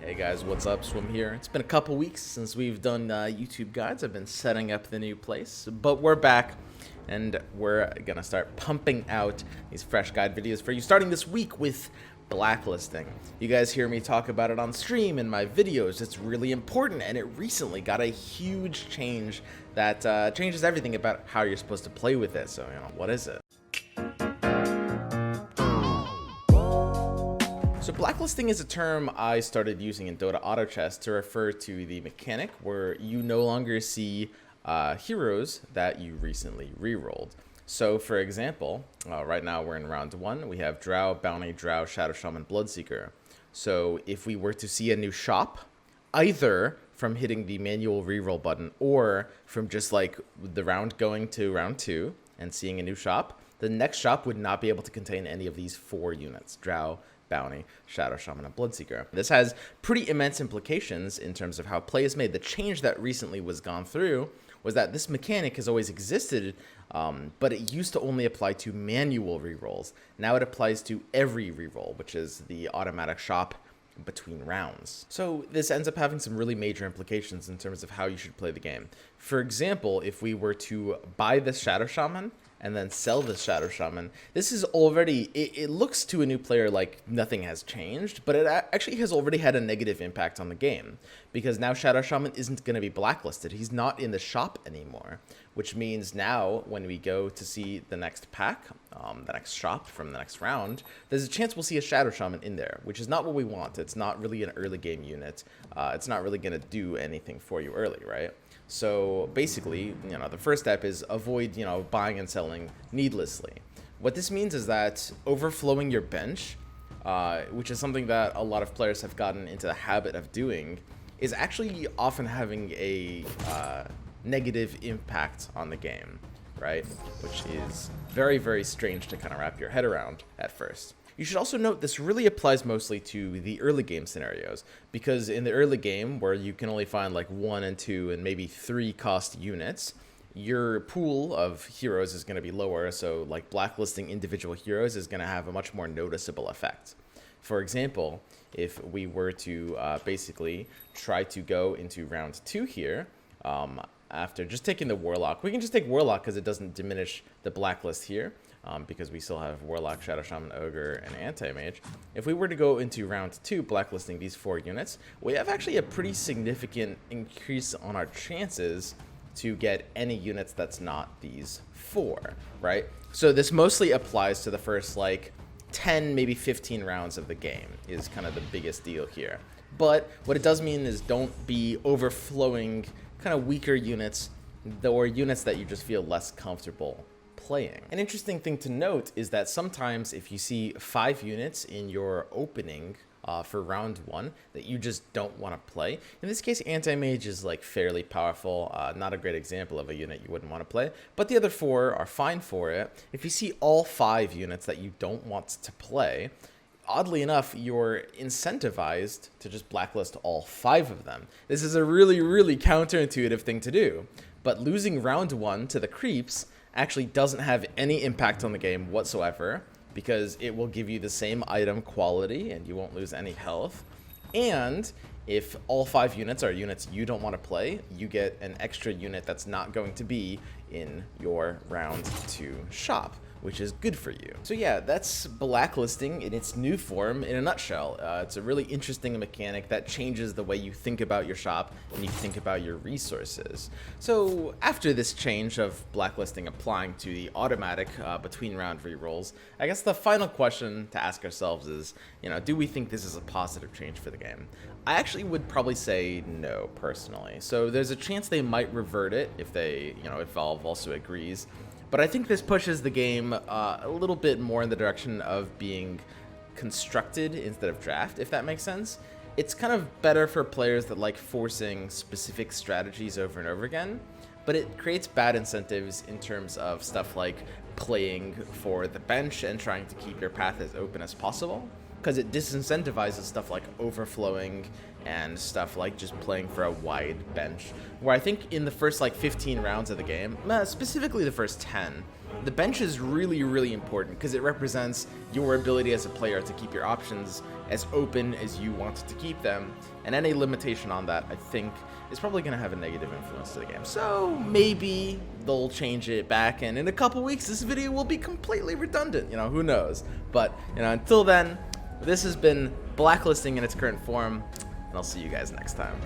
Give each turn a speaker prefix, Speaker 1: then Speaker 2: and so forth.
Speaker 1: Hey guys, what's up? Swim here. It's been a couple weeks since we've done YouTube guides. I've been setting up the new place, but we're back and we're gonna start pumping out these fresh guide videos for you, starting this week with blacklisting. You guys hear me talk about it on stream in my videos. It's really important, and it recently got a huge change that changes everything about how you're supposed to play with it. So, what is it? So blacklisting is a term I started using in Dota Auto Chess to refer to the mechanic where you no longer see heroes that you recently rerolled. So for example, right now we're in round 1. We have Drow, Bounty, Drow, Shadow Shaman, Bloodseeker. So if we were to see a new shop, either from hitting the manual reroll button or from just like the round going to round 2 and seeing a new shop, the next shop would not be able to contain any of these 4 units: Drow, Bounty, Shadow Shaman, and Bloodseeker. This has pretty immense implications in terms of how play is made. The change that recently was gone through was that this mechanic has always existed, but it used to only apply to manual rerolls. Now it applies to every reroll, which is the automatic shop between rounds. So this ends up having some really major implications in terms of how you should play the game. For example, if we were to buy this Shadow Shaman and then sell this Shadow Shaman, this is already, it looks to a new player like nothing has changed, but it actually has already had a negative impact on the game, because now Shadow Shaman isn't going to be blacklisted. He's not in the shop anymore, which means now when we go to see the next pack, the next shop from the next round, there's a chance we'll see a Shadow Shaman in there, which is not what we want. It's not really an early game unit. It's not really going to do anything for you early, right? So basically, the first step is avoid, buying and selling needlessly. What this means is that overflowing your bench, which is something that a lot of players have gotten into the habit of doing, is actually often having a negative impact on the game, right? Which is very, very strange to kind of wrap your head around at first. You should also note this really applies mostly to the early game scenarios, because in the early game where you can only find like 1 and 2 and maybe 3 cost units, your pool of heroes is going to be lower, so like blacklisting individual heroes is going to have a much more noticeable effect. For example, if we were to basically try to go into round 2 here, after just taking the Warlock, we can just take Warlock because it doesn't diminish the blacklist here. Because we still have Warlock, Shadow Shaman, Ogre, and Anti-Mage. If we were to go into round 2, blacklisting these 4 units, we have actually a pretty significant increase on our chances to get any units that's not these 4, right? So this mostly applies to the first, 10, maybe 15 rounds of the game is kind of the biggest deal here. But what it does mean is don't be overflowing kind of weaker units, or units that you just feel less comfortable playing. An interesting thing to note is that sometimes if you see 5 units in your opening for round 1 that you just don't want to play, in this case Anti-Mage is fairly powerful, not a great example of a unit you wouldn't want to play, but the other 4 are fine for it. If you see all 5 units that you don't want to play, oddly enough, you're incentivized to just blacklist all 5 of them. This is a really, really counterintuitive thing to do, but losing round 1 to the creeps actually doesn't have any impact on the game whatsoever, because it will give you the same item quality and you won't lose any health. And if all 5 units are units you don't want to play, you get an extra unit that's not going to be in your round 2 shop, which is good for you. So yeah, that's blacklisting in its new form in a nutshell. It's a really interesting mechanic that changes the way you think about your shop and you think about your resources. So after this change of blacklisting applying to the automatic between round rerolls, I guess the final question to ask ourselves is, do we think this is a positive change for the game? I actually would probably say no, personally. So there's a chance they might revert it if they, if Valve also agrees. But I think this pushes the game a little bit more in the direction of being constructed instead of draft, if that makes sense. It's kind of better for players that like forcing specific strategies over and over again, but it creates bad incentives in terms of stuff like playing for the bench and trying to keep your path as open as possible, because it disincentivizes stuff like overflowing and stuff like just playing for a wide bench, where I think in the first 15 rounds of the game, specifically the first 10, the bench is really, really important because it represents your ability as a player to keep your options as open as you want to keep them, and any limitation on that, I think, is probably going to have a negative influence to the game. So maybe they'll change it back, and in a couple weeks this video will be completely redundant, you know, who knows. But, you know, until then, this has been Blacklisting in its current form, and I'll see you guys next time.